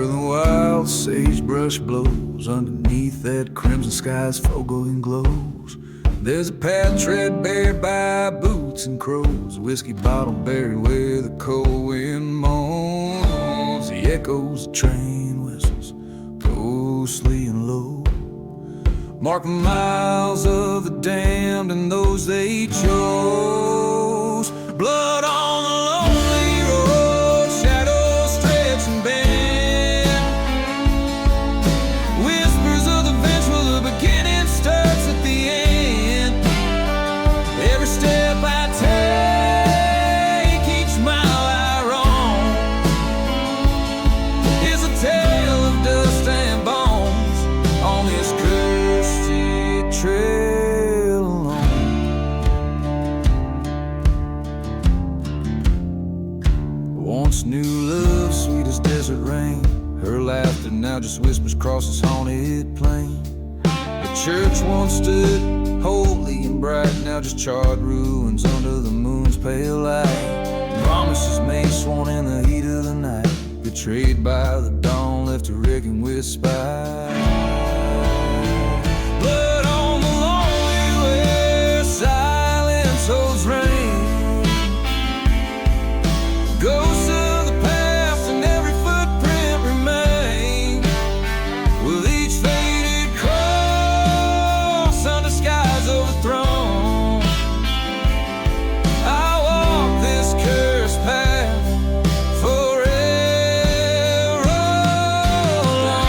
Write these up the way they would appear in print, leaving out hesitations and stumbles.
where the wild sagebrush blows, underneath that crimson sky's foregoing glows. There's a path tread bared by boots and crows, a whiskey bottle buried where the cold wind moans. The echoes of train whistles, ghostly and low, mark the miles of the damned and those they chose. Blood on the lonely road, shadows stretch and bend. Whispers of the vengeful, the beginning starts at the end. Every step I take, each mile I roam, is a tale of dust and bones on this cursed trail alone. Once new love, sweet as desert rain, her laughter now just whispers across this haunted plain. The church once stood holy and bright, now just charred ruins under the moon's pale light. Promises made, sworn in the heat of the night, betrayed by the dawn, left reeking with spite. Blood on the lonely where silence holds rain. Ghosts of the past and every footprint remain, with each faded cross under skies overthrown. I walk this cursed path forever alone.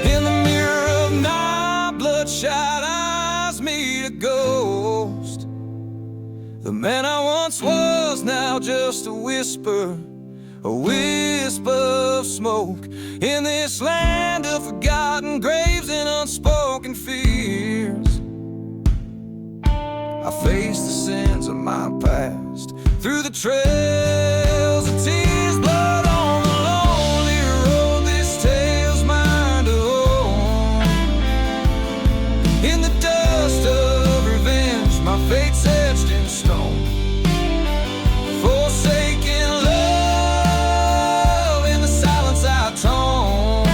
In the mirror of night, bloodshot eyes meet a ghost. The man I once was now just a wisp of smoke. In this land of forgotten graves and unspoken fears, I face the sins of my past through the trails of tears. Blood on the lonely road, this tale's mine to own. In the dust of revenge, my fate's etched in stone. Forsaken love, in the silence I tone.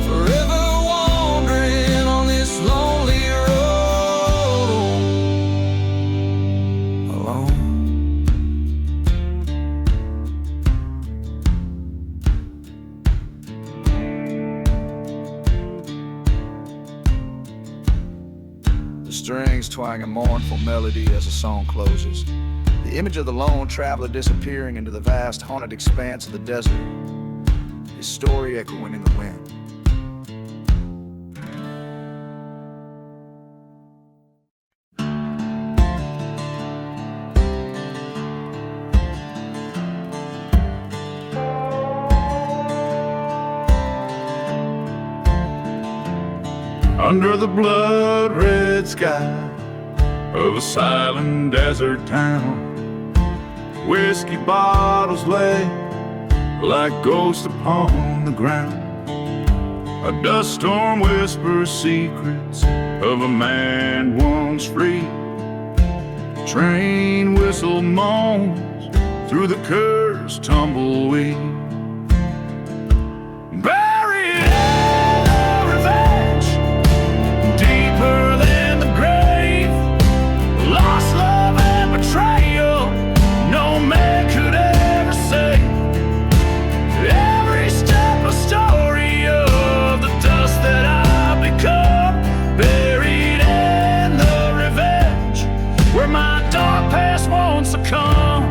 Forever wandering on this lonely road alone. The strings twang a mournful melody as the song closes. The image of the lone traveler disappearing into the vast haunted expanse of the desert, his story echoing in the wind. Under the blood-red sky of a silent desert town, whiskey bottles lay like ghosts upon the ground. A dust storm whispers secrets of a man once free. Train whistle moans through the cursed tumbleweed. Buried in the revenge, deeper than the grave. Lost love and betrayal, no man could ever say. Every step a story of the dust that I've become. Buried in the revenge, where my dark past won't succumb.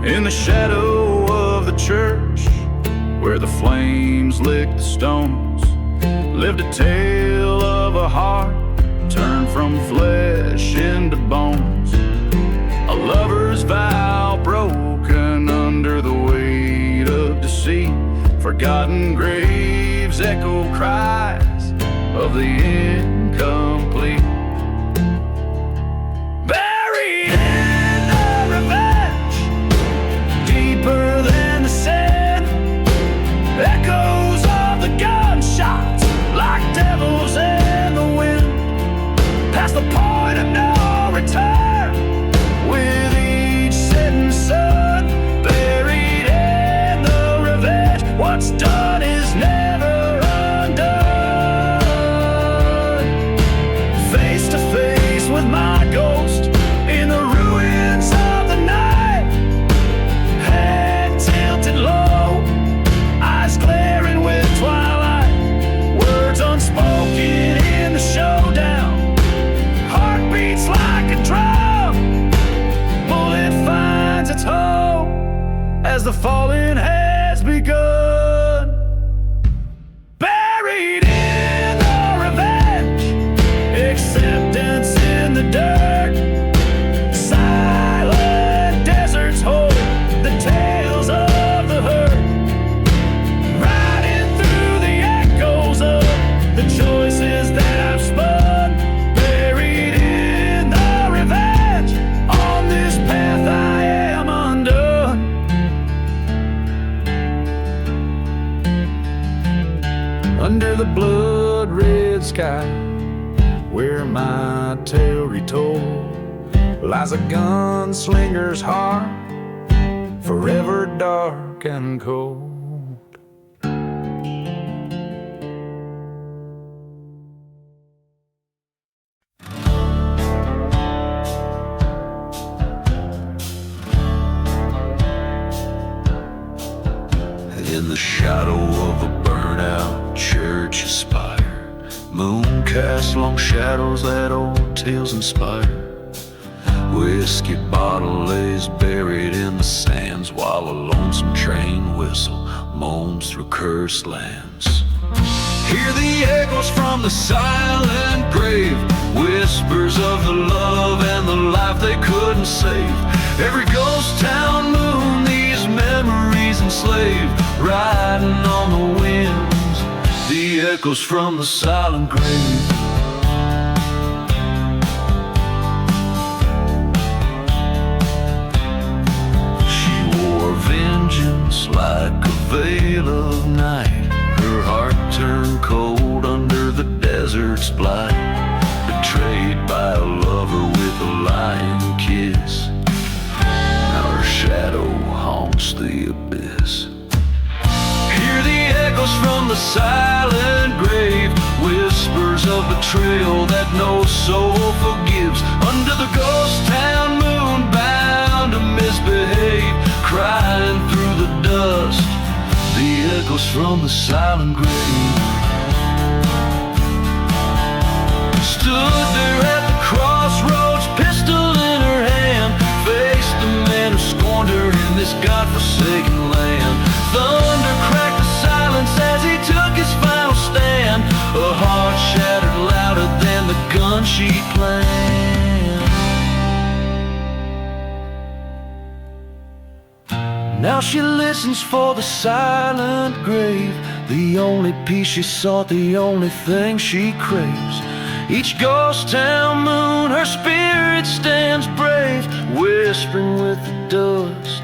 In the shadow of the church, where the flames lick the stones, lived a tale of a heart turned from flesh into bones. A lover's vow broken under the weight of deceit. Forgotten graves echo cries of the incomplete. Buried in the revenge, deeper than the sand. what's done is never undone. Face to face with my ghost in the ruins of the night. Head tilted low, eyes glaring with twilight. Words unspoken in the showdown. Heart beats like a drum. Bullet finds its home as the falling has begun. Buried in the revenge, acceptance in the dirt. Silent deserts hold the tales of the hurt. Riding through the echoes of the choices that I've spun. Buried in the revenge, on this path I am undone. Under the blood-red sky, where my tale retold, lies a gunslinger's heart, forever dark and cold. In the shadow of a burnout church spire, moon casts long shadows that old tales inspire. Whiskey bottle lays buried in the sands, while a lonesome train whistle moans through cursed lands. Hear the echoes from the silent grave, whispers of the love and the life they couldn't save. Every ghost town moon, these memories enslaved, riding on the winds, the echoes from the silent grave. She wore vengeance like a veil of night, her heart turned cold under the desert's blight. Betrayed by a lover with a lying kiss, now her shadow haunts the abyss. Hear the echoes from the silent grave, whispers of betrayal that no soul forgives. Under the ghost town moon, bound to misbehave, crying through the dust, the echoes from the silent grave. Stood there at the crossroads, pistol in her hand, faced the man who scorned her in this godforsaken land. Thunder cracked the silence as he took his final stand, a heart shattered louder than the gun she planned. Now she listens for the silent grave, the only peace she sought, the only thing she craves. Each ghost town moon, her spirit stands brave, whispering with the dust,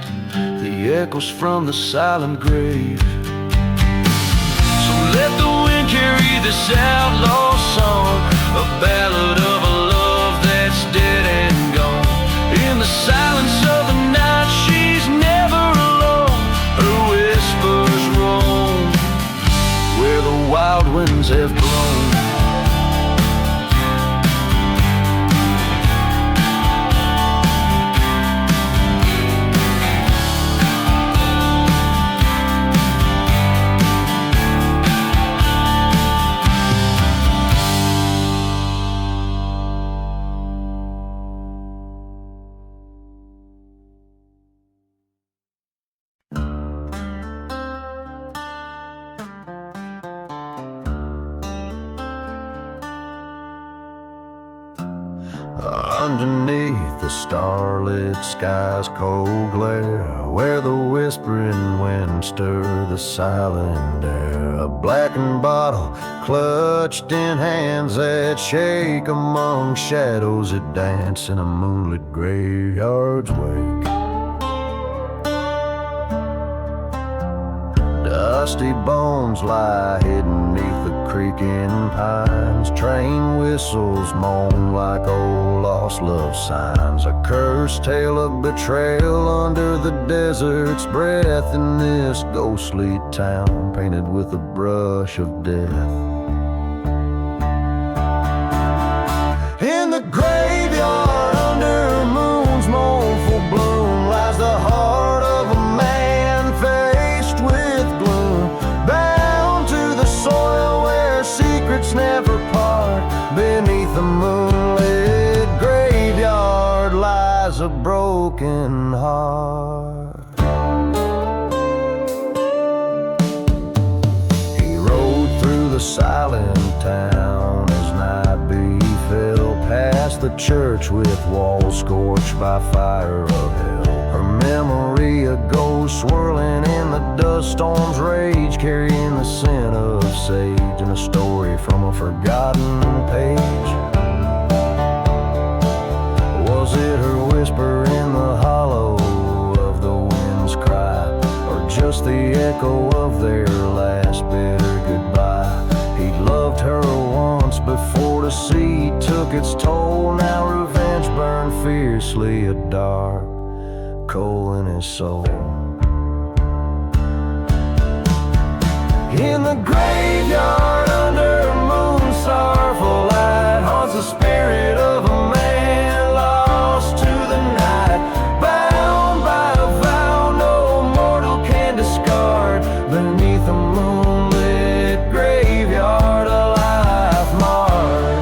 the echoes from the silent grave. So let the wind carry this outlaw song, a ballad of a love that's dead and gone. In the silence of the night, she's never alone, her whispers roam where the wild winds have blown. Underneath the starlit sky's cold glare, where the whispering wind stir the silent air, a blackened bottle clutched in hands that shake among shadows that dance in a moonlit graveyard's wake. dusty bones lie hidden neath the creaking pines. Train whistles moan like old lost love signs. A cursed tale of betrayal under the desert's breath in this ghostly town, painted with a brush of death. In the graveyard under moon's mournful bloom lies the heart of a man faced with gloom, bound to the soil where secrets never part. Beneath the moonlit graveyard lies a broken heart. He rode through the silent town as night befell, past the church with walls scorched by fire of hell. Her memory a ghost swirling in the dust storm's rage, carrying the scent of sage and a story from a forgotten page. Was it her whisper in the hollow of the wind's cry, or just the echo of their last bitter goodbye? He loved her once before the sea took its toll. Now revenge burned fiercely, a dark coal in his soul. In the graveyard under a moon sorrowful light haunts the spirit of a man lost to the night, bound by a vow no mortal can discard. Beneath the moonlit graveyard a life marred.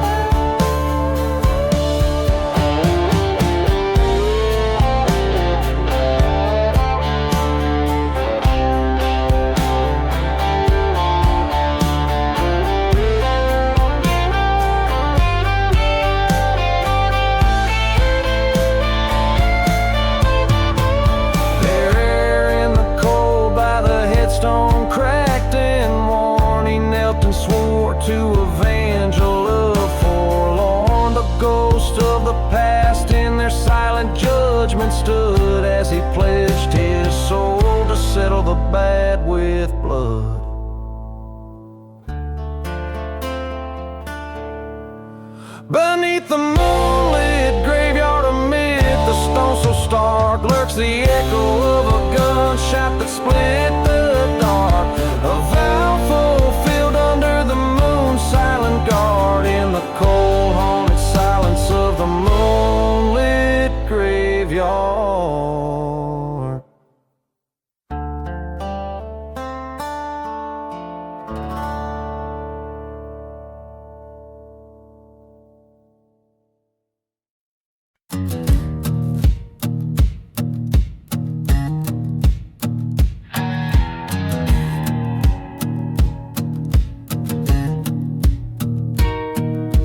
There in the cold by the headstone cracked and worn, he knelt and swore to avenge a love forlorn. The ghost of the past in their silent judgment stood as he pledged his soul to settle the bad with blood. Beneath the moonlit graveyard amid the stone so stark lurks the echo of a gunshot that split the dark. A vow fulfilled under the moon's silent guard, in the cold haunted silence of the moonlit graveyard.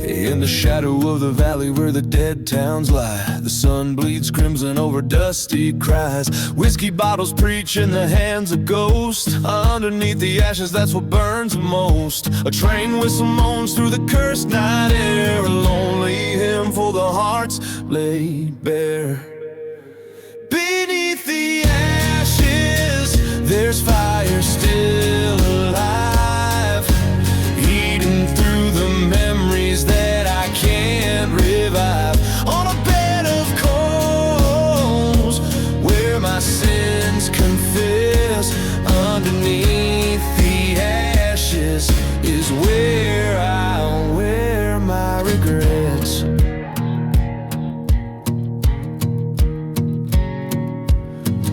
In the shadow of the valley where the dead towns lie, the sun bleeds crimson over dusty cries. Whiskey bottles preach in the hands of ghosts. Underneath the ashes, that's what burns the most. A train whistle moans through the cursed night air, a lonely hymn for the hearts laid bare. Beneath the ashes, there's fire still alive, eating through the memories that I can't revive. On a bed of coals where my sins confess, underneath the ashes is where I'll wear my regrets.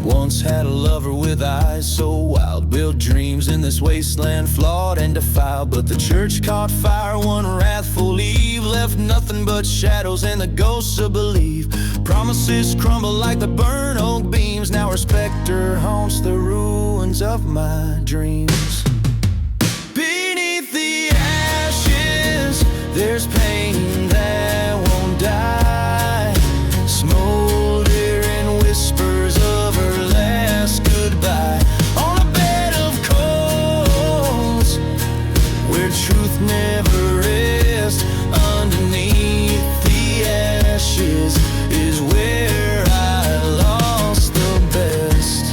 Once had a lover with eyes so wild, built dreams in this wasteland flawed and defiled. But the church caught fire one wrathful eve, left nothing but shadows and the ghosts to believe. Promises crumble like the burnt oak beams, now her specter haunts the ruins of my dreams. Beneath the ashes, there's pain that won't die, smoldering whispers of her last goodbye. On a bed of coals where truth never rests, underneath the ashes is where I lost the best.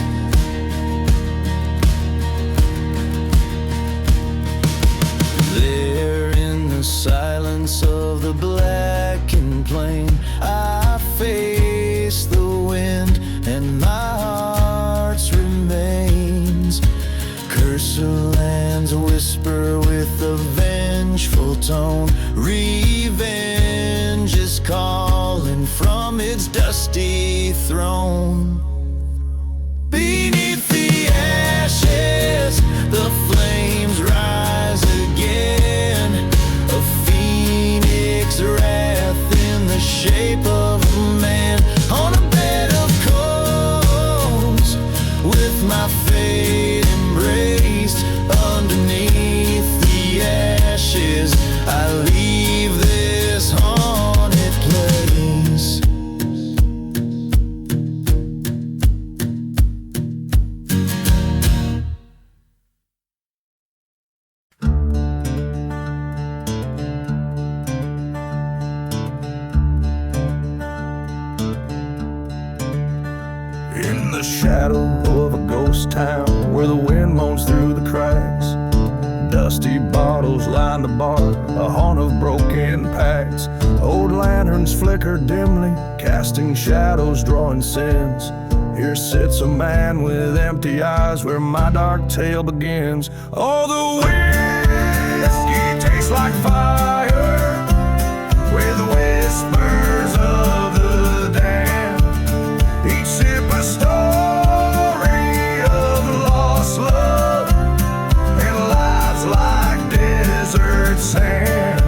lands whisper with a vengeful tone. Revenge is calling from its dusty throne. Beneath the ashes, the flames rise again. A phoenix wrath in the shape of a man. On a bed of coals, with my fate embraced. Underneath the ashes, I leave this haunted place. In the shadow of a ghost town, where the wind moans through the cracks, dusty bottles line the bar, a haunt of broken packs. Old lanterns flicker dimly, casting shadows, drawing sins. Here sits a man with empty eyes, where my dark tale begins. Oh, the whiskey tastes like fire, with whispers of the damned. Each sip a story of lost love, and lives like desert sand.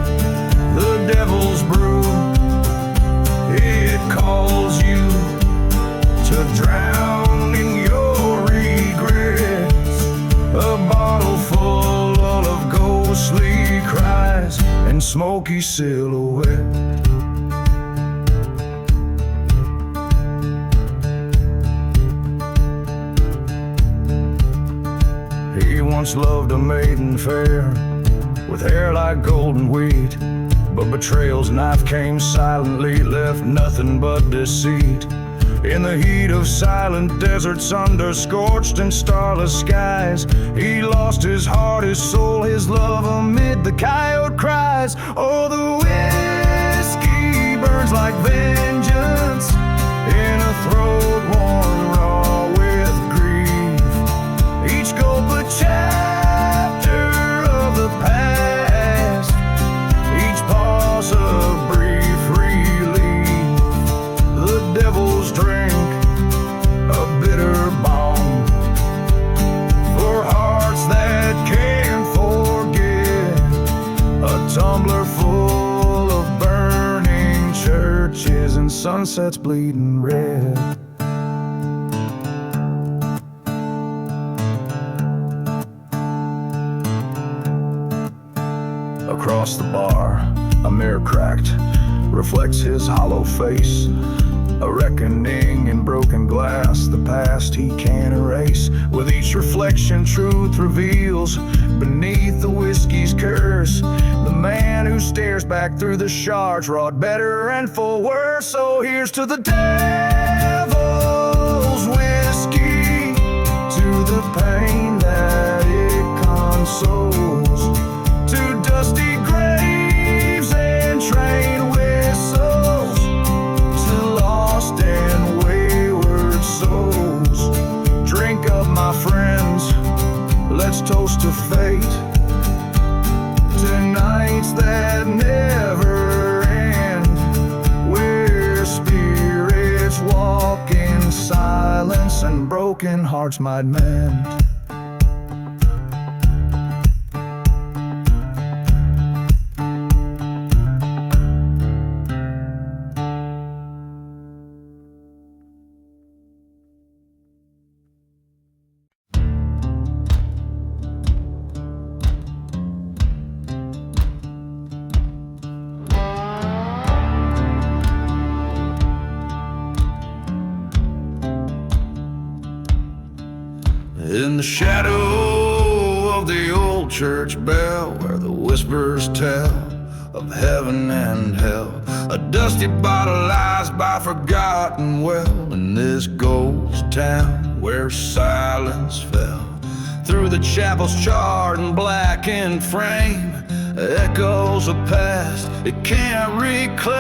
The devil's brew, it calls you to drown in your regrets. A bottle full of ghostly cries and smoky silhouette. He once loved a maiden fair, with hair like golden wheat, but betrayal's knife came silently, left nothing but deceit. In the heat of silent deserts, under scorched and starless skies, he lost his heart, his soul, his love amid the coyote cries. Oh, the whiskey burns like vengeance in a throat worn raw with grief. Each gulp a chapter of the past, each pause a brief relief. The devil's drink, a bitter balm for hearts that can't forget. A tumbler full of burning churches and sunsets bleeding red. Across the bar, a mirror cracked reflects his hollow face. A reckoning in broken glass, the past he can't erase. With each reflection, truth reveals beneath the whiskey's curse. The man who stares back through the shards wrought better and for worse. So here's to the devil's whiskey, to the pain that it consoles, to dusty graves and train whistles, to lost and wayward souls. Drink up, my friends, let's toast to fate, to nights that never end, where spirits walk in silence and broken hearts might mend. In the shadow of the old church bell, where the whispers tell of heaven and hell, a dusty bottle lies by forgotten well. In this ghost town where silence fell, through the chapel's charred and blackened frame, echoes of past it can't reclaim.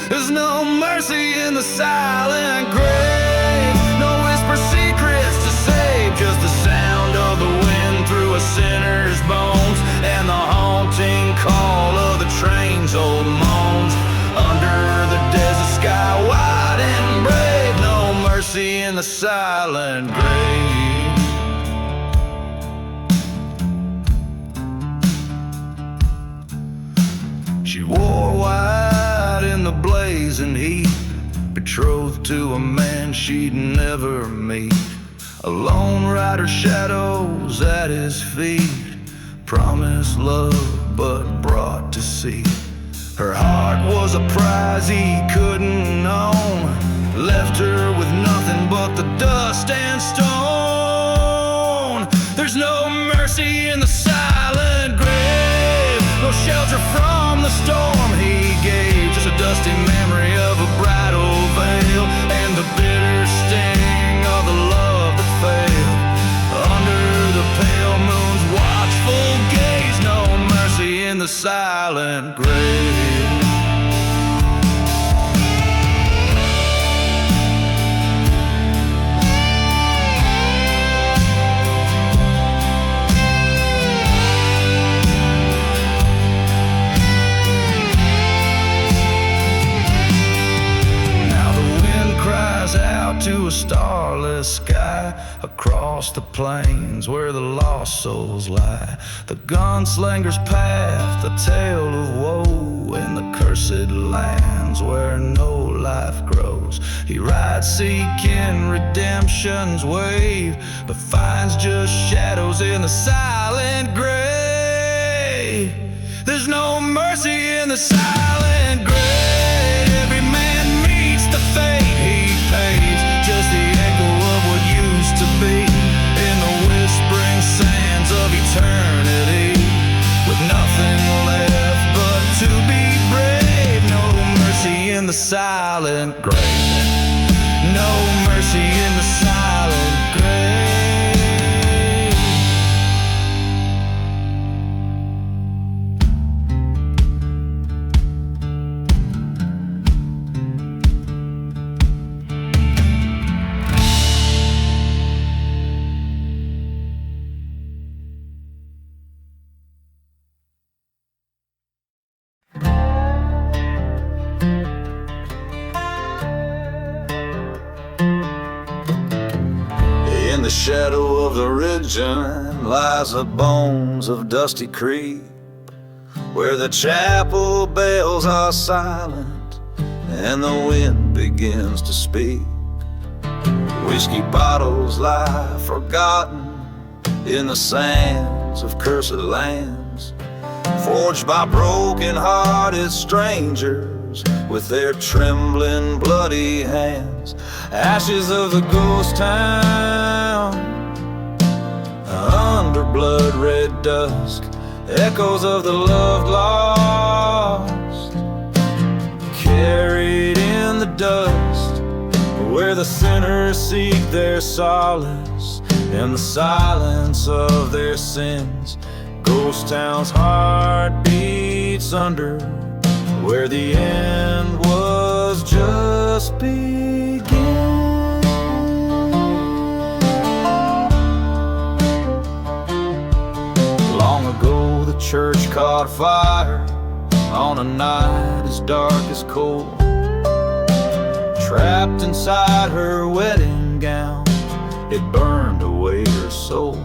There's no mercy in the silent grave, no whisper secrets to save, just the sound of silent grave. She wore white in the blazing heat, betrothed to a man she'd never meet. A lone rider shadows at his feet, promised love but brought deceit. Her heart was a prize he couldn't own, left her with nothing but the dust and stone. There's no mercy in the silent grave, no shelter from the storm he gave, just a dusty memory of a bridal veil and the bitter sting of the love that failed. Under the pale moon's watchful gaze, no mercy in the silent grave. Out to a starless sky, across the plains where the lost souls lie. The gunslinger's path, the tale of woe, in the cursed lands where no life grows. He rides seeking redemption's wave, but finds just shadows in the silent grave. There's no mercy in the silent grave. Every man meets the fate he pays, just the echo of what used to be in the whispering sands of eternity, with nothing left but to be brave. No mercy in the silent grave, no mercy in the silent grave. In the shadow of the ridgeline lies the bones of Dusty Creek, where the chapel bells are silent and the wind begins to speak. Whiskey bottles lie forgotten in the sands of cursed lands, forged by broken-hearted strangers with their trembling, bloody hands. Ashes of the ghost town, under blood-red dusk, echoes of the loved lost, carried in the dust, where the sinners seek their solace in the silence of their sins. Ghost town's heart beats under, where the end was just beginning. Long ago the church caught fire on a night as dark as coal. Trapped inside her wedding gown, it burned away her soul.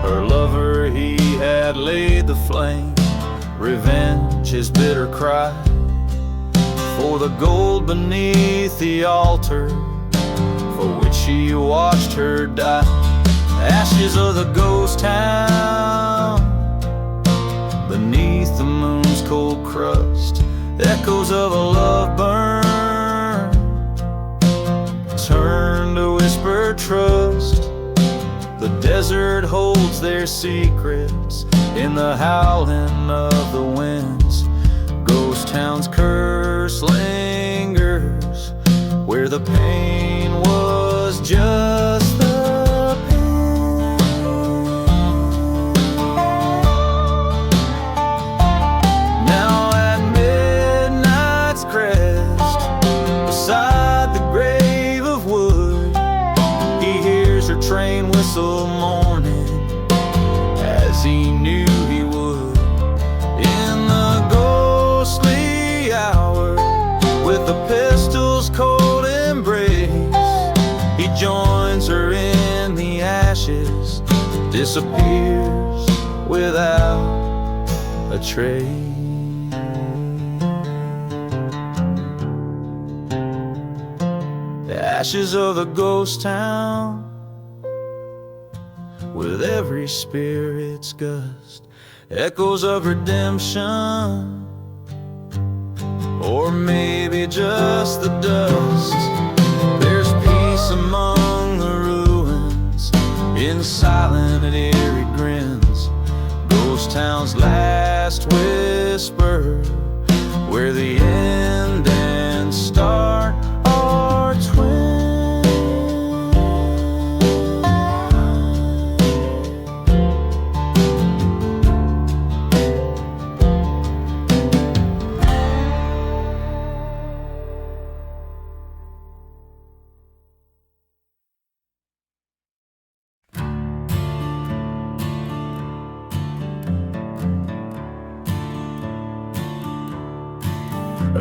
Her lover, he had laid the flame, revenge his bitter cry, for the gold beneath the altar for which he watched her die. Ashes of the ghost town, beneath the moon's cold crust, echoes of a love burn, turn to whispered trust. The desert holds their secrets in the howling of the winds. Ghost town's curse lingers, where the pain was just the pain. Now at midnight's crest, beside the grave of wood, he hears her train whistle mourning, as he knew he would. In the ghostly hour, with the pistol's cold embrace, he joined disappears without a trace. The ashes of a ghost town, with every spirit's gust, echoes of redemption, or maybe just the dust. There's peace among the ruins, in silent and eerie grins, ghost town's last whisper, where the end and start are twins.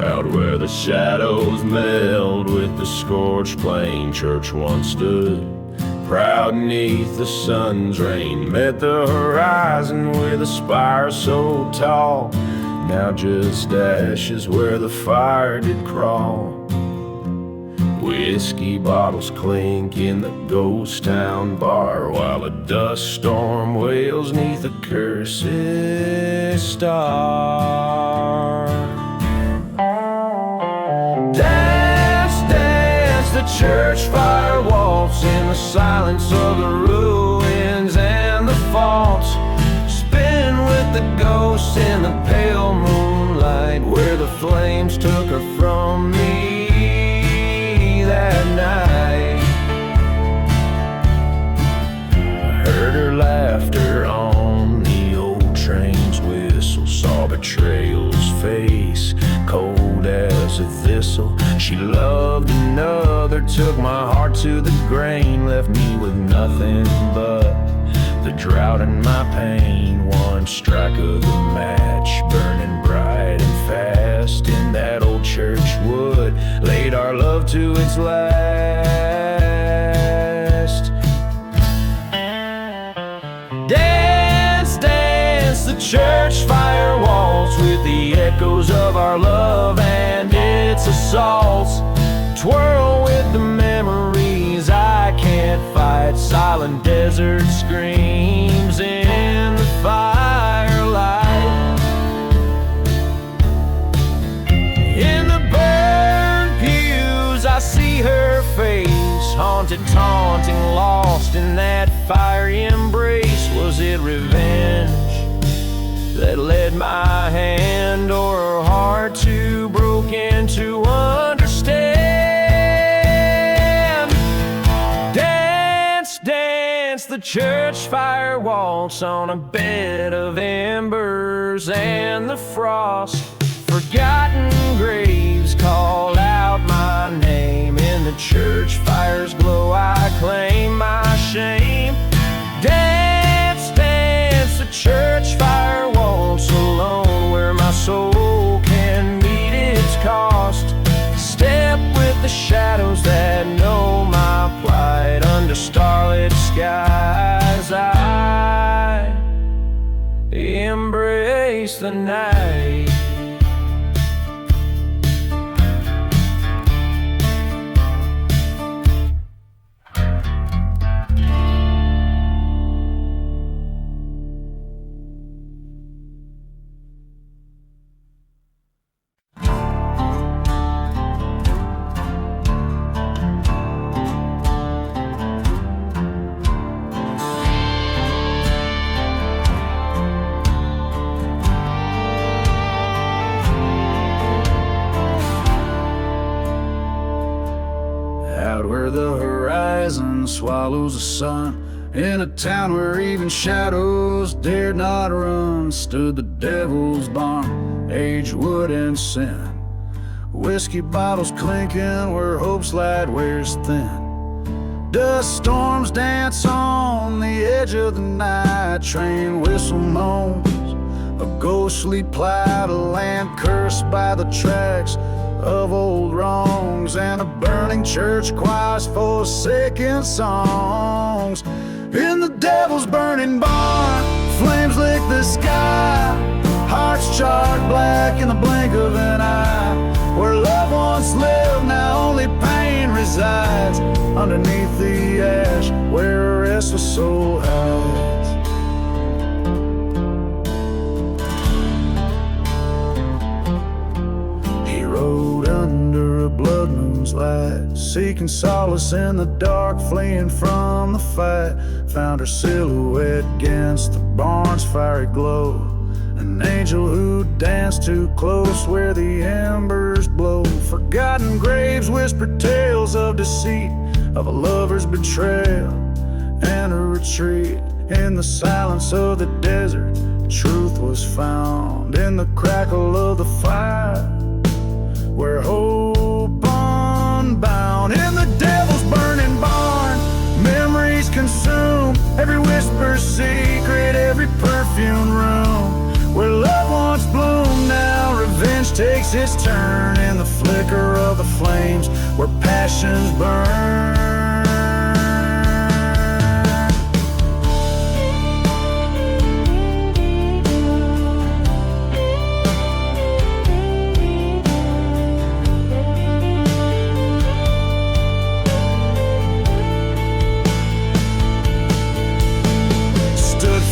Out where the shadows meld with the scorched plain, church once stood, proud neath the sun's rain. Met the horizon with a spire so tall, now just ashes where the fire did crawl. Whiskey bottles clink in the ghost town bar, while a dust storm wails neath a cursed star. The church fire waltz in the silence of the ruins and the faults, spin with the ghosts in the pale moonlight, where the flames took her from me that night. I heard her laughter on the old train's whistle, saw betrayal's face, cold as a thistle. She loved another, took my heart to the grain, left me with nothing but the drought and my pain. One strike of the match, burning bright and fast in that old church wood, laid our love to its last. Dance, dance, the church fire waltz with the echoes of our love and its assaults. Twirl with the memories I can't fight, silent desert screams in the firelight. In the burned pews I see her face, haunted, taunting, lost in that fiery embrace. Was it revenge that led my hand, or her heart too broken to understand? Dance, dance, the church fire waltz on a bed of embers and the frost. Forgotten graves call out my name, in the church fire's glow I claim my shame. Dance, dance, the church fire waltz alone, where my soul can meet its cost. Step with the shadows that know my plight, under starlit skies I embrace the night. Where the horizon swallows the sun, in a town where even shadows dared not run, stood the devil's barn, aged wood and sin. Whiskey bottles clinking where hope's light wears thin. Dust storms dance on the edge of the night, train whistle moans, a ghostly plight, a land cursed by the tracks of old wrongs, and a burning church choir's forsaken songs. In the devil's burning barn, flames lick the sky, hearts charred black in the blink of an eye. Where love once lived, now only pain resides, underneath the ash where a restless soul hides. He rode under a blood moon's light, seeking solace in the dark, fleeing from the fight. Found her silhouette against the barn's fiery glow, an angel who danced too close where the embers blow. Forgotten graves whispered tales of deceit, of a lover's betrayal and a retreat. In the silence of the desert, truth was found in the crackle of the fire, where hope unbound. In the devil's burning barn, memories consume every whisper's secret, every perfumed room. Where love once bloomed, now revenge takes its turn. In the flicker of the flames, where passions burn.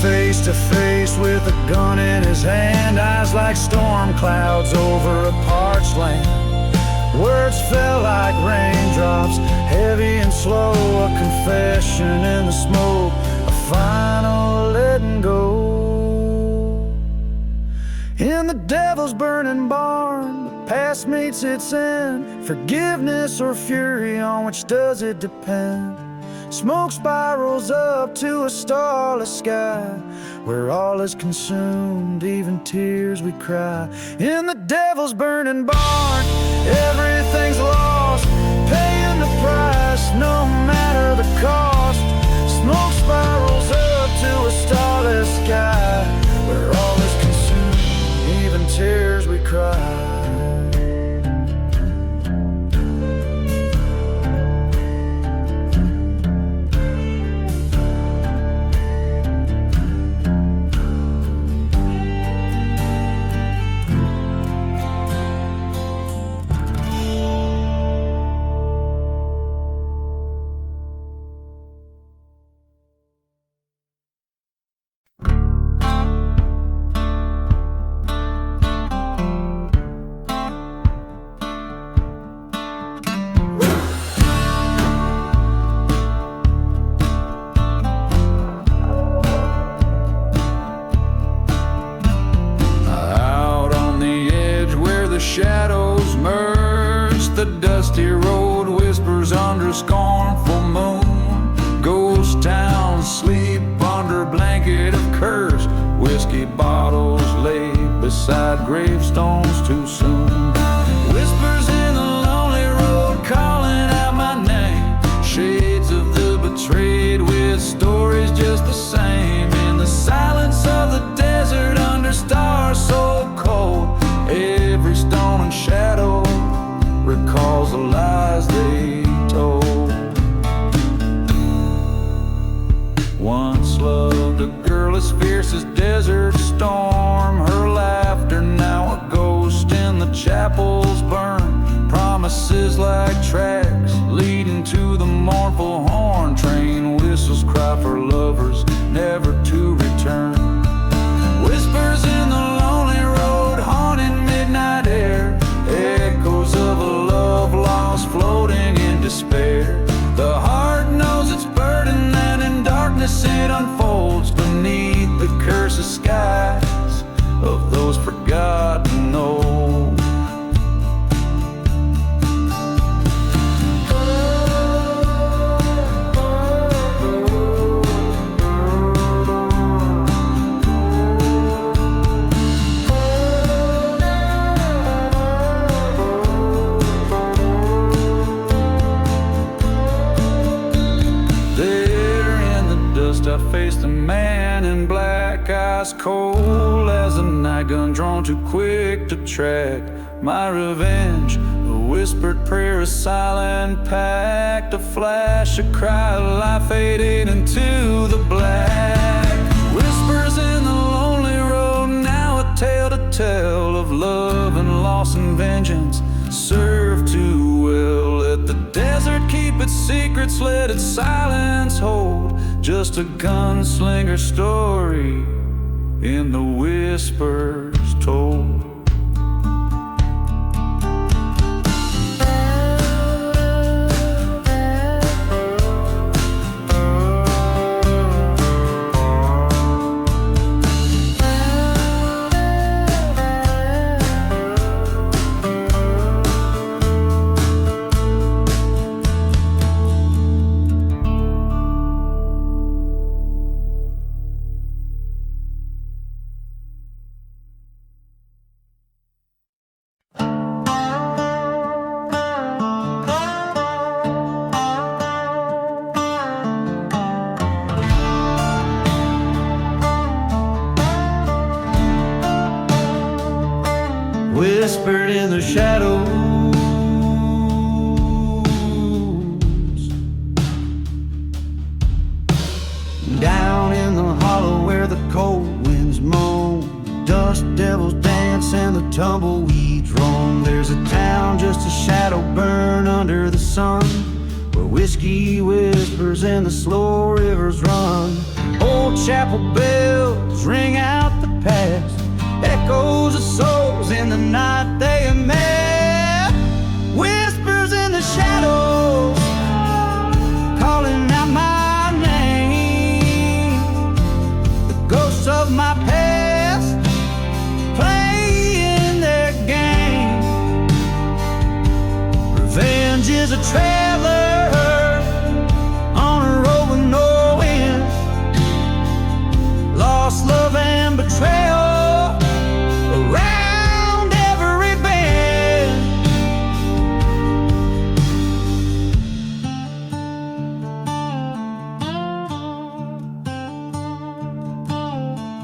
Face to face with a gun in his hand, eyes like storm clouds over a parched land. Words fell like raindrops, heavy and slow, a confession in the smoke, a final letting go. In the devil's burning barn, the past meets its end. Forgiveness or fury, on which does it depend? Smoke spirals up to a starless sky, where all is consumed, even tears we cry. In the devil's burning barn, everything's lost, paying the price, no matter the cost. Smoke spirals up to a starless sky, where all is consumed, even tears we cry. Shadows merge, the dusty road whispers under a scornful moon. Ghost towns sleep under a blanket of curse, whiskey bottles lay beside gravestones too soon. Whispers in the lonely road calling out my name, shades of the betrayed with stories just the same. In the silence of the desert under stars so cold, every stone and shadow recalls the lies they told. Once loved a girl as fierce as desert storm, her laughter now a ghost in the chapels burn. Promises like tracks leading to the mournful horn, train whistles cry for lovers never to return. Whispers in the lonely road haunting midnight air, echoes of a love lost floating in despair. The heart knows its burden and in darkness it unfolds beneath the cursed skies of those forgotten old. I faced a man in black, eyes cold as a night gun drawn too quick to track my revenge. The whispered prayer, a silent pact, a flash, a cry, a life fading into the black. Whispers in the lonely road, now a tale to tell of love and loss and vengeance. Serve too well. Let the desert keep its secrets, let its silence hold just a gunslinger story in the whispers told. Whispered in the shadows, down in the hollow where the cold winds moan, dust devils dance and the tumbleweeds roam. There's a town, just a shadow burn under the sun, where whiskey whispers and the slow rivers run. Old chapel bells ring out the past, echoes of souls in the night they have met. Whispers in the shadows, calling out my name. The ghosts of my past, playing their game. Revenge is a traveler on a road with no end. Lost love and betrayal around every bend.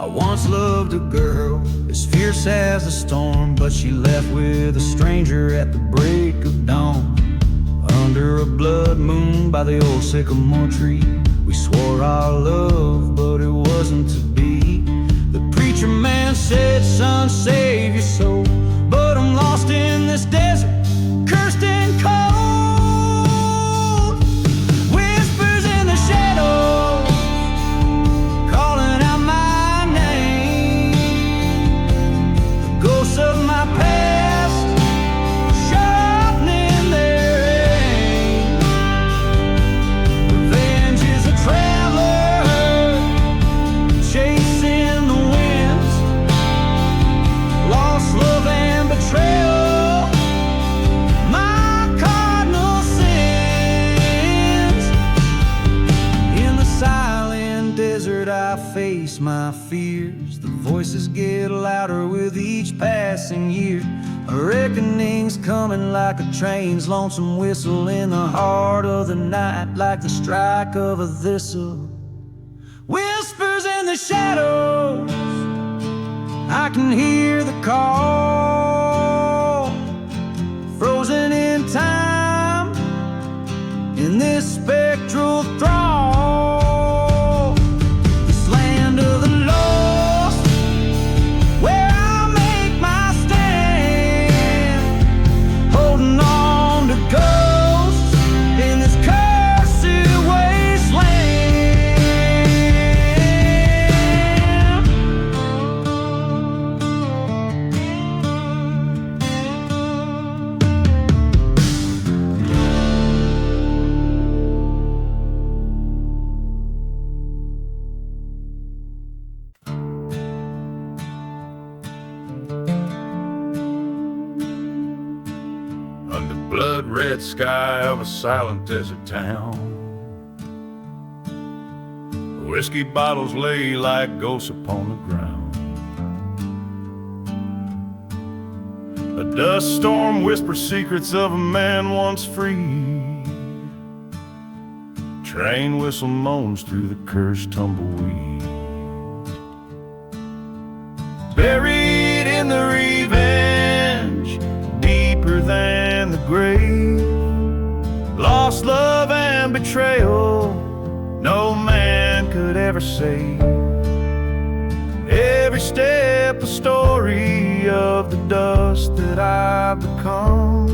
I once loved a girl as fierce as the storm, but she left with a stranger at the break of dawn. Under a blood moon by the old sycamore tree, we swore our love, but it wasn't to be. The preacher man said, son, save your soul, but I'm lost in this desert, cursed and cold. Whispers in the shadows, calling out my name. The ghosts of my past, sharpening their aim. Revenge is a traveler, chasing the winds. Lost love and betrayal, my cardinal sins. In the silent desert I face my fears. The voices get louder with each passing year. A reckoning's coming like a train's lonesome whistle in the heart of the night, like the strike of a thistle. Whispers in the shadows, I can hear the call, frozen in time in this spectral thrall. This land of the lost, where I make my stand, holding on to ghosts in this cursed wasteland. Under blood-red sky of a silent desert town, whiskey bottles lay like ghosts upon the ground. A dust storm whispers secrets of a man once free. Train whistle moans through the cursed tumbleweed. Buried in the revenge, deeper than the grave. trail no man could ever save. Every step a story of the dust that I've become,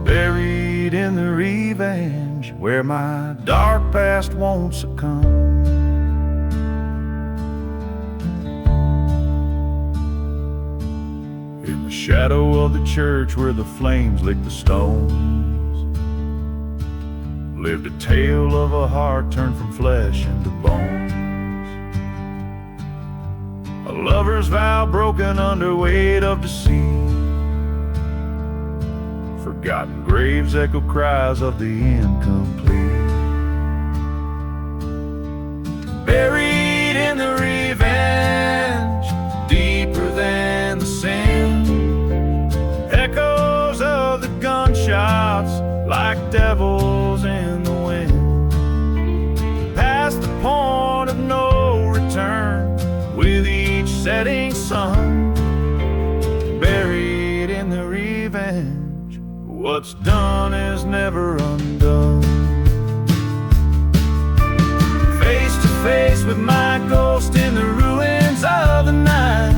buried in the revenge where my dark past won't succumb. In the shadow of the church where the flames lick the stones, lived a tale of a heart turned from flesh into bones. A lover's vow broken under weight of deceit. Forgotten graves echo cries of the incomplete. Buried in the revenge, deeper than the sin. Echoes of the gunshots like devils in the wind. Past the point of no return with each setting sun. Buried in the revenge, what's done is never undone. Face to face with my ghost in the ruins of the night.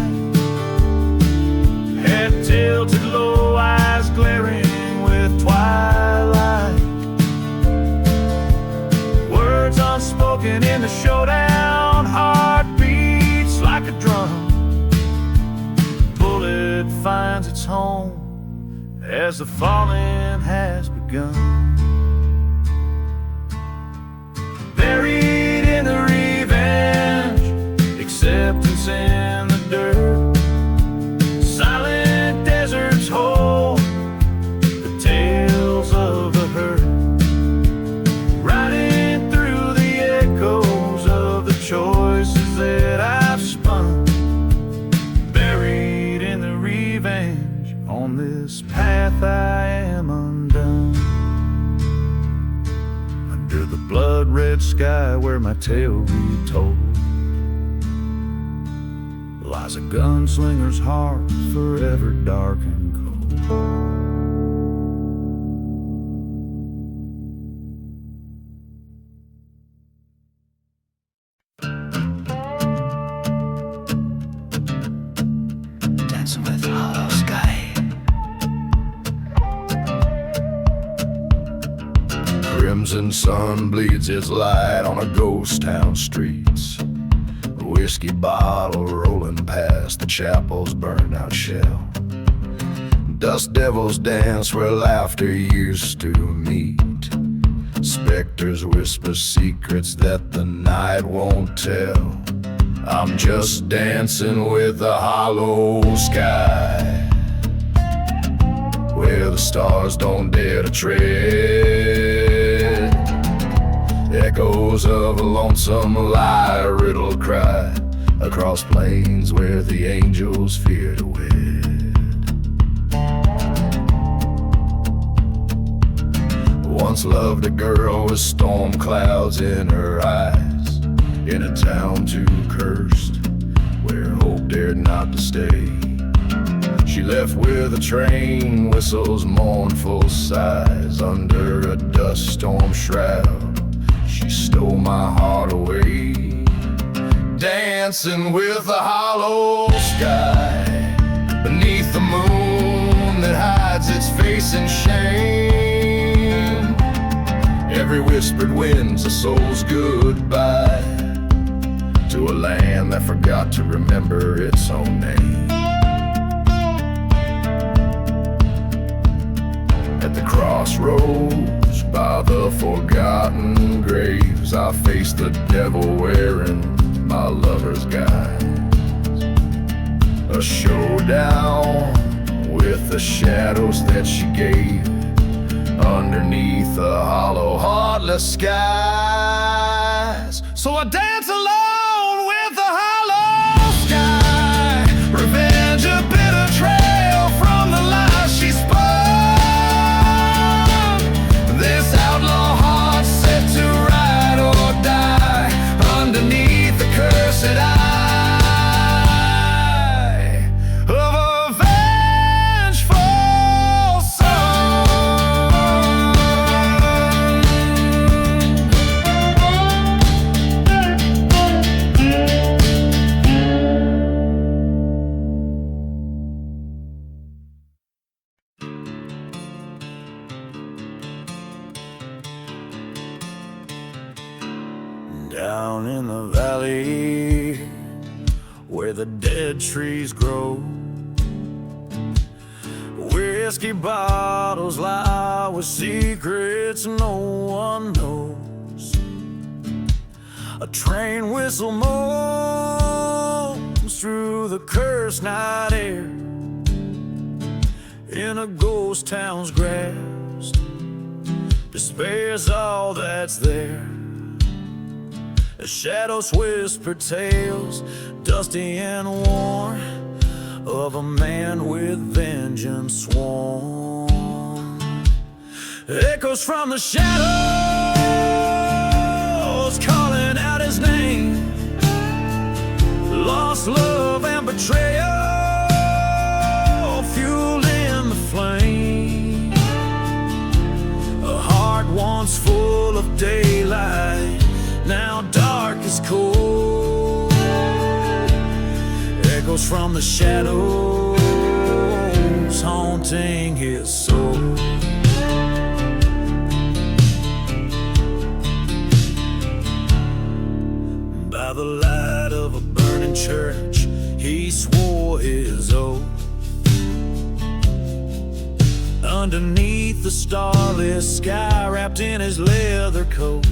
Head tilted low, eyes glaring with twilight. Words unspoken in the showdown, heart beats like a drum. Bullet finds its home as the falling has begun. Buried in the revenge, acceptance in the dirt. Silent deserts hold the tales of the hurt. Riding through the echoes of the choices that I've spun. Buried in the revenge, on this path I am undone. Under the blood-red sky where my tale retold lies a gunslinger's heart forever dark and cold. Dancing with the hollow sky. Crimson sun bleeds its light on a ghost town streets. A whiskey bottle rolling past the chapel's burned out shell. Dust devils dance where laughter used to meet. Specters whisper secrets that the night won't tell. I'm just dancing with the hollow sky, where the stars don't dare to tread. Echoes of a lonesome lie, riddle cry across plains where the angels fear to wed. Once loved a girl with storm clouds in her eyes, in a town too cursed where hope dared not to stay. She left with a train whistle's mournful sighs. Under a dust storm shroud, she stole my heart away. Dancing with the hollow sky, beneath the moon that hides its face in shame. Every whispered wind's a soul's goodbye to a land that forgot to remember its own name. At the crossroads by the forgotten graves, I face the devil wearing my lover's guise. A showdown with the shadows that she gave underneath the hollow, heartless skies. So I dance alone with the hollow sky. Revenge, a bitter trail from the lies she spun. This outlaw heart set to ride or die underneath the cursed eye of a vengeful sun. the dead trees grow. Whiskey bottles lie with secrets no one knows. A train whistle moans through the cursed night air. In a ghost town's grasp, despair's all that's there. The shadows whisper tales, dusty and worn, of a man with vengeance sworn. Echoes from the shadows calling out his name. Lost love and betrayal fueled in the flame. A heart once full of daylight, now dark as cold. Echoes from the shadows haunting his soul. By the light of a burning church, he swore his oath. Underneath the starless sky, wrapped in his leather coat,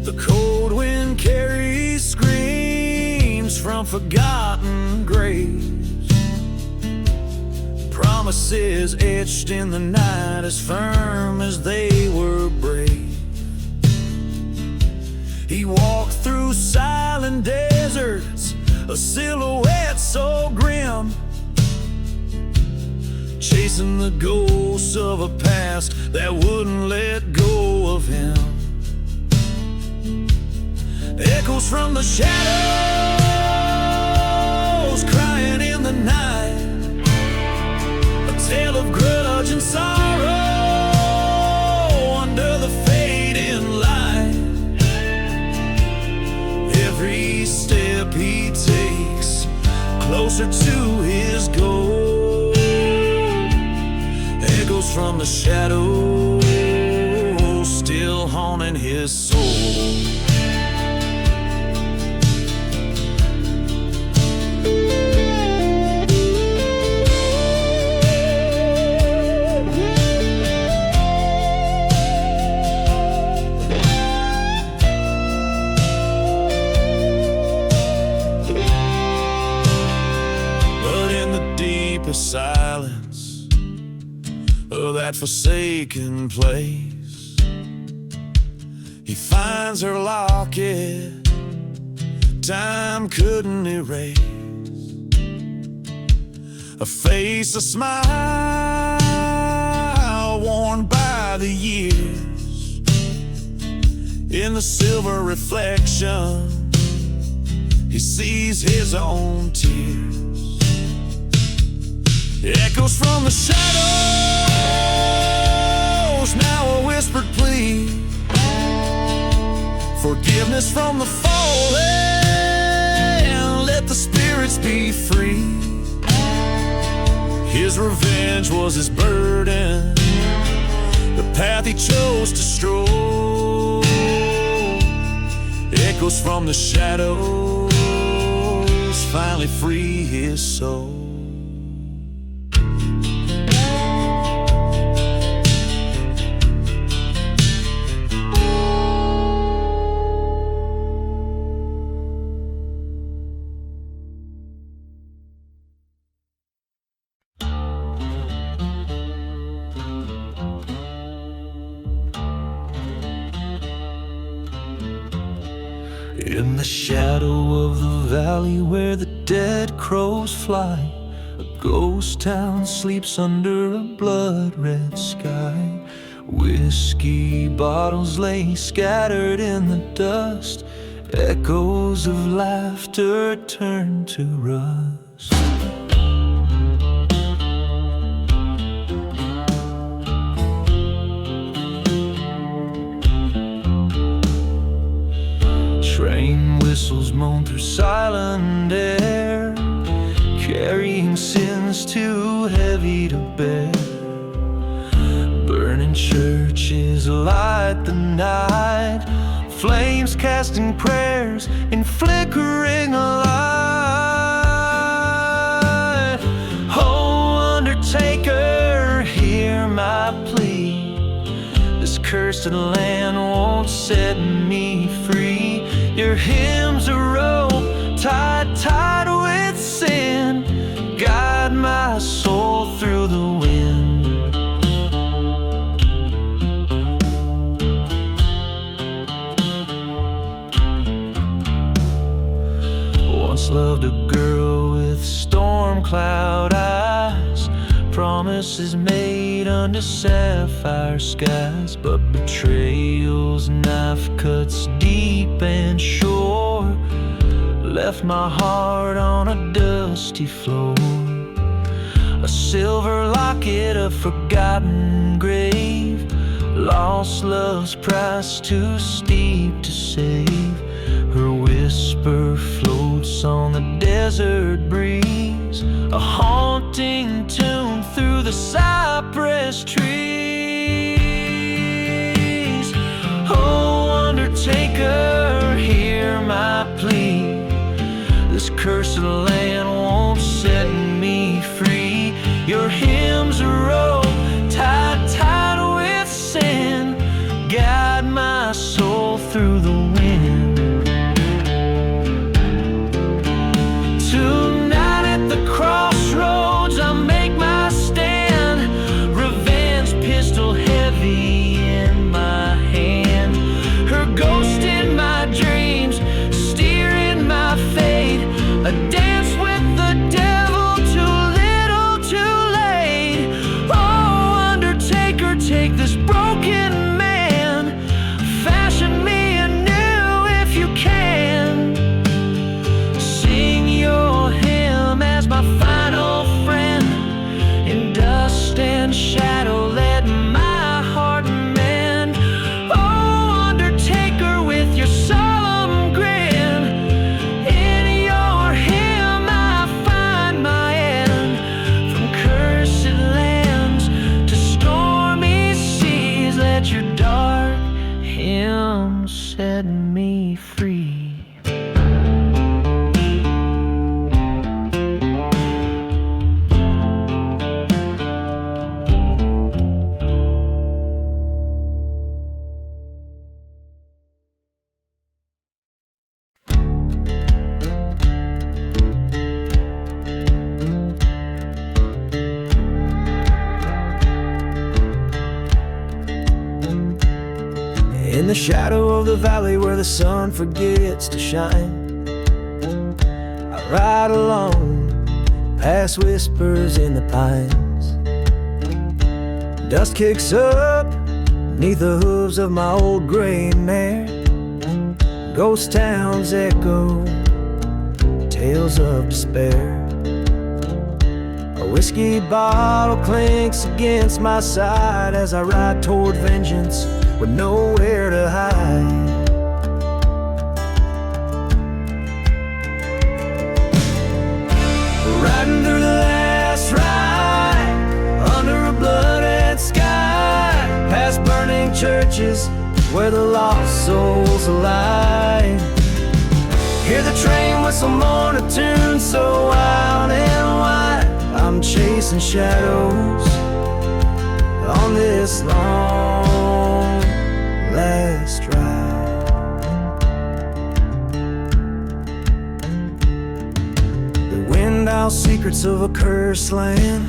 the cold wind carries screams from forgotten graves. Promises etched in the night as firm as they were brave. He walked through silent deserts, a silhouette so grim, chasing the ghosts of a past that wouldn't let go of him. Echoes from the shadows crying in the night, a tale of grudge and sorrow under the fading light. Every step he takes closer to his goal. Echoes from the shadows still haunting his soul. Silence of that forsaken place, he finds her locket time couldn't erase. A face, a smile worn by the years. In the silver reflection, he sees his own tears. Echoes from the shadows, now a whispered plea. Forgiveness from the fallen, let the spirits be free. His revenge was his burden, the path he chose to stroll. Echoes from the shadows finally free his soul. In the shadow of the valley where the dead crows fly, a ghost town sleeps under a blood-red sky. Whiskey bottles lay scattered in the dust, echoes of laughter turn to rust. Train whistles moan through silent air, carrying sins too heavy to bear. Burning churches light the night, flames casting prayers in flickering cursed land won't set me free. Your hymn's a rope tied tight with sin. Guide my soul through the wind. Once loved a girl with storm cloud eyes, promises made under sapphire skies, but betrayal's knife cuts deep and sure, left my heart on a dusty floor. A silver locket, a forgotten grave, lost love's price too steep to save. Her whisper floats on the desert breeze, a haunting tune through the cypress trees. Oh, undertaker, hear my plea. This cursed land won't set me free. Your hymn's a rope tied tight with sin. Guide my soul through the wind. Tonight at the crossroads I make my stand. Revenge pistol heavy in my hand. Her ghost in my dreams, steering my fate. A dance with the devil, too little, too late. Oh, undertaker, take this broken man, fashion me anew if you can. Sing your hymn as my final friend. In dust and shadow, let my heart mend. Oh, undertaker, with your solemn grin, in your hymn I find my end. From cursed lands to stormy seas, let your dark hymn set me free. In the shadow of the valley where the sun forgets to shine, I ride alone, past whispers in the pines. Dust kicks up neath the hooves of my old gray mare. Ghost towns echo tales of despair. A whiskey bottle clinks against my side as I ride toward vengeance with nowhere to hide. Riding through the last ride under a blood-red sky, past burning churches where the lost souls lie. Hear the train whistle mourn a tune so wild and wide. I'm chasing shadows on this long last ride. The wind out secrets of a cursed land.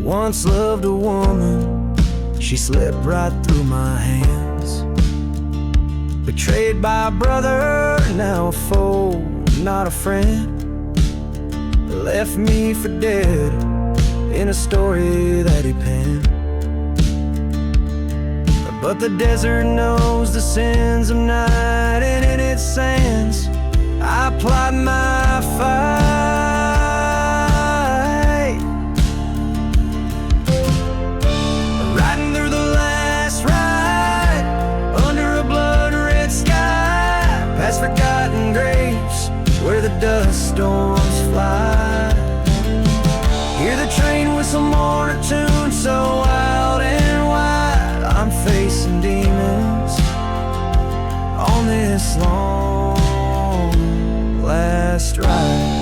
Once loved a woman, she slipped right through my hands. Betrayed by a brother, now a foe, not a friend. Left me for dead in a story that he penned. But the desert knows the sins of night, and in its sands I plied my fight. Riding through the last ride under a blood-red sky, past forgotten graves where the dust storms fly. Hear the train whistle mourn a tune so wild and wide. I'm facing demons on this long last ride.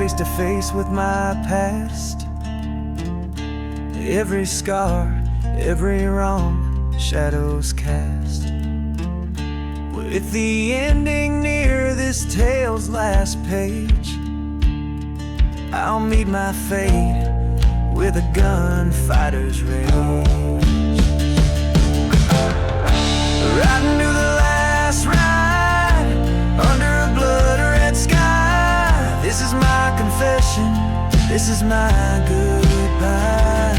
face to face with my past. Every scar, every wrong, shadows cast. With the ending near this tale's last page, I'll meet my fate with a gunfighter's rage. Riding to the last ride under a blood-red sky. This is my confession, this is my goodbye.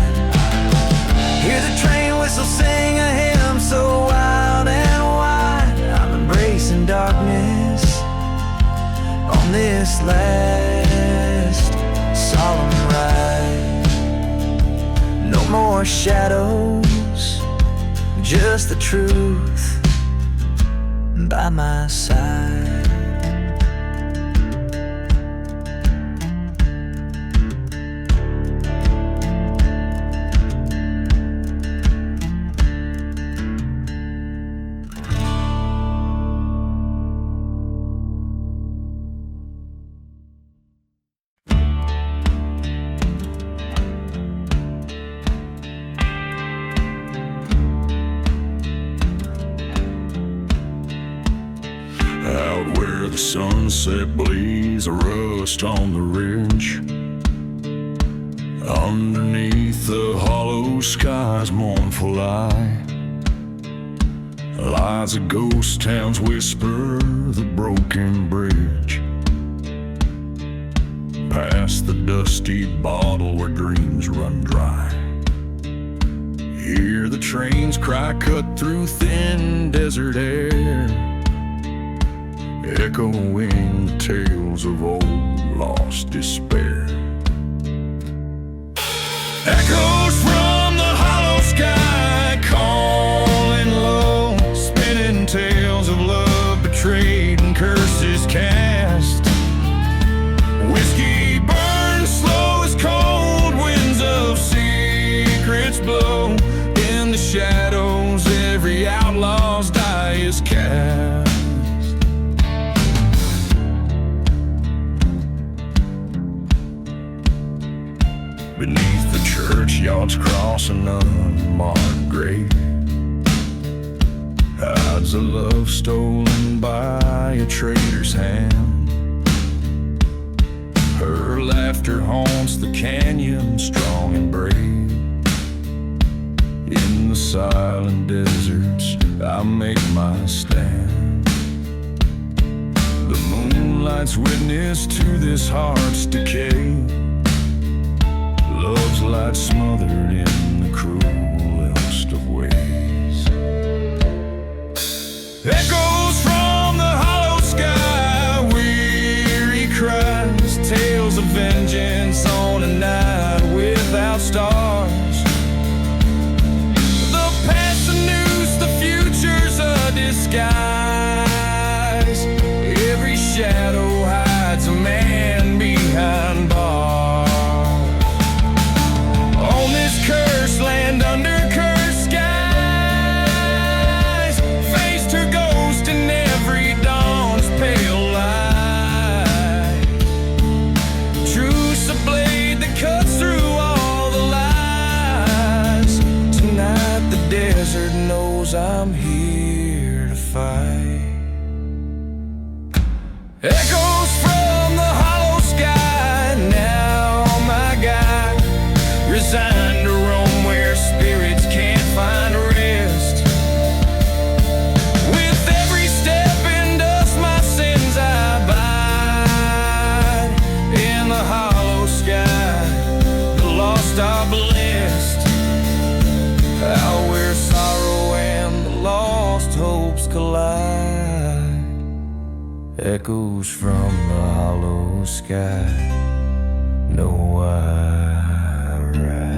Hear the train whistle sing a hymn so wild and wide. I'm embracing darkness on this last solemn ride. No more shadows, just the truth by my side. Out where the sunset blaze a rust on the ridge, underneath the hollow sky's mournful eye, lies a ghost town's whisper, the broken bridge. Past the dusty bottle where dreams run dry. Hear the train's cry cut through thin desert air, echoing the tales of old lost despair. Echoes from the hollow sky calling low, spinning tales of love betrayed and curses cast. Whiskey burns slow as cold winds of secrets blow. In the shadows every outlaw's die is cast. Beneath the churchyard's cross, an unmarked grave hides a love stolen by a traitor's hand. Her laughter haunts the canyon, strong and brave. In the silent deserts, I make my stand. The moonlight's witness to this heart's decay. Love's light smothered in the cruelest of ways. Echoes from the hollow sky, weary cries, tales of vengeance on a night without stars. The past a noose, the future's a disguise. Every shadow hides a man behind bars. Cursed land under cursed skies, faced her ghost in every dawn's pale light. Truce a blade that cuts through all the lies. Tonight the desert knows I'm here to fight. Echoes from the hollow sky, now my guide, resigned to roam where spirits can't find rest. With every step in dust my sins I abide. In the hollow sky the lost are blessed, out where sorrow and the lost hopes collide. Echoes from the hollow sky know I ride.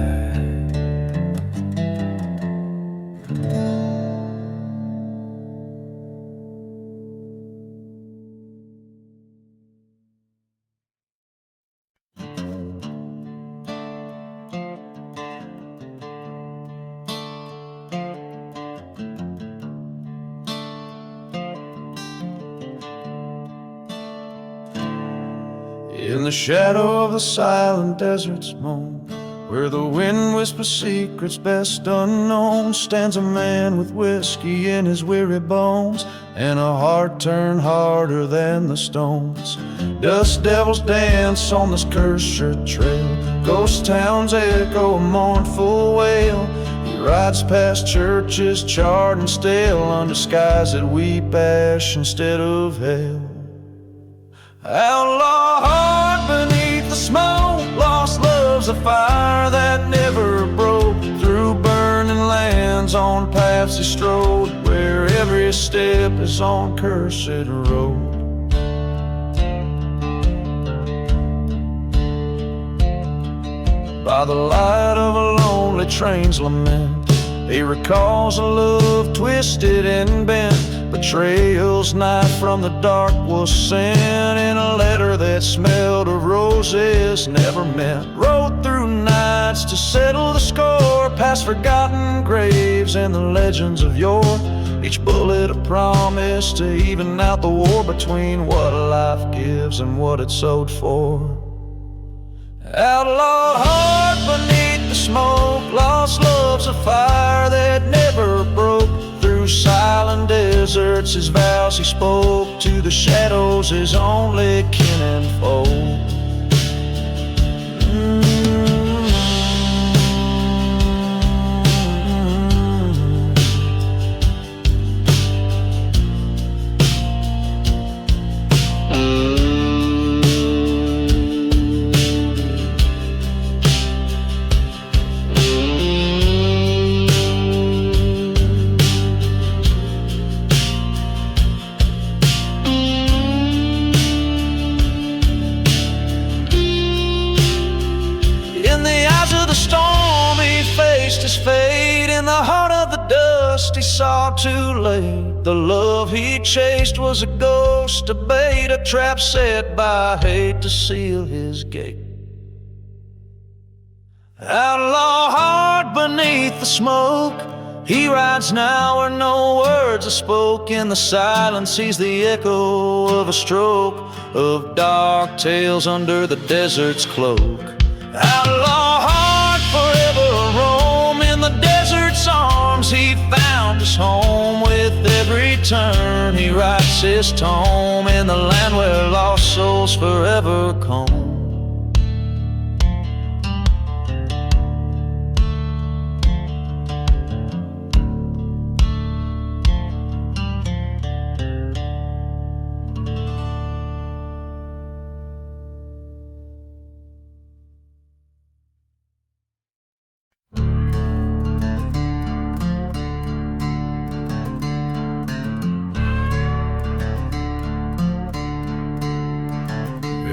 In the shadow of the silent desert's moan, where the wind whispers secrets best unknown, stands a man with whiskey in his weary bones and a heart turned harder than the stones. Dust devils dance on this cursed trail, ghost towns echo a mournful wail. He rides past churches charred and stale, under skies that weep ash instead of hell. Outlaw heart beneath the smoke, lost love's a fire that never broke. Through burning lands on paths he strode, where every step is on cursed road. By the light of a lonely train's lament, he recalls a love twisted and bent. Betrayal's knife from the dark was sent in a letter that smelled of roses never met. Rode through nights to settle the score, past forgotten graves and the legends of yore. Each bullet a promise to even out the war between what life gives and what it's sold for. Outlaw heart beneath the smoke, lost love's a fire that never broke. Through silent deserts his vows he spoke, to the shadows his only kin and foe. His fate in the heart of the dust he saw too late. The love he chased was a ghost, a bait, a trap set by hate to seal his gate. Outlaw heart beneath the smoke, he rides now where no words are spoke. In the silence he's the echo of a stroke, of dark tales under the desert's cloak. Outlaw heart forever roam, in the desert's arms he found his home. With every turn he writes his tome, in the land where lost souls forever come.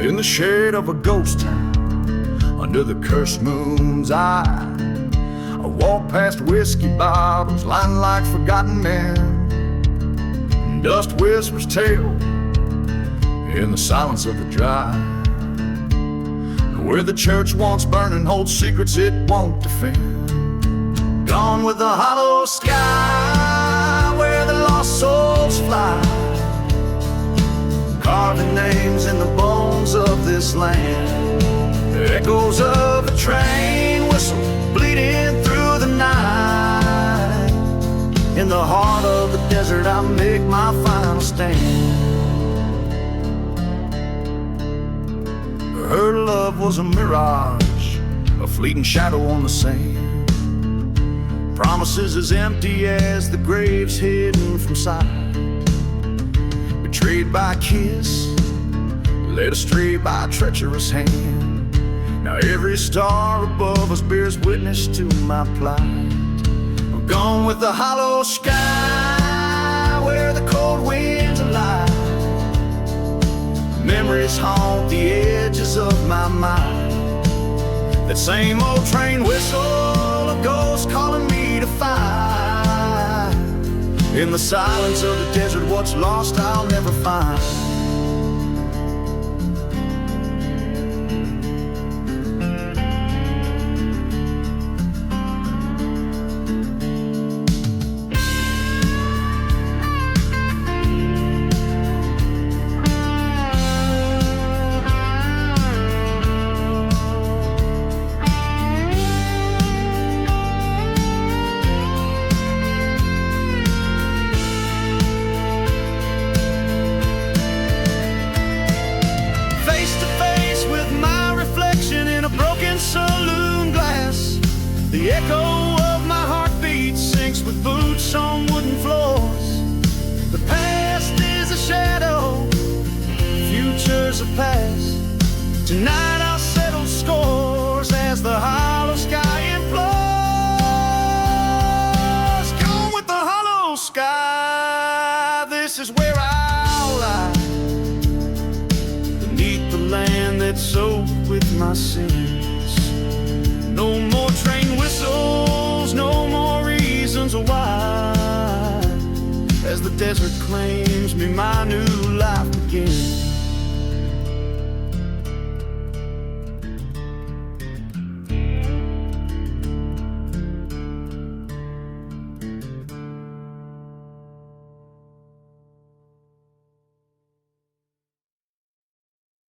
In the shade of a ghost town, under the cursed moon's eye, I walk past whiskey bottles lined like forgotten men. Dust whispers tale in the silence of the drive, where the church once burning holds secrets it won't defend. Gone with the hollow sky, where the lost souls fly, carving names in the bones of this land. The echoes of a train whistle bleeding through the night. In the heart of the desert I make my final stand. Her love was a mirage, a fleeting shadow on the sand. Promises as empty as the graves hidden from sight. Betrayed by a kiss, led astray by a treacherous hand. Now every star above us bears witness to my plight. I'm gone with the hollow sky, where the cold winds alive. Memories haunt the edges of my mind. That same old train whistle, a ghost calling me to fight. In the silence of the desert, what's lost I'll never find. The echo of my heartbeat sinks with boots on wooden floors. The past is a shadow, future's a past. Tonight I'll settle scores as the hollow sky implores. Gone with the hollow sky, this is where I'll lie, beneath the land that's soaked with my sins. No more train whistles, no more reasons why. As the desert claims me, my new life begins.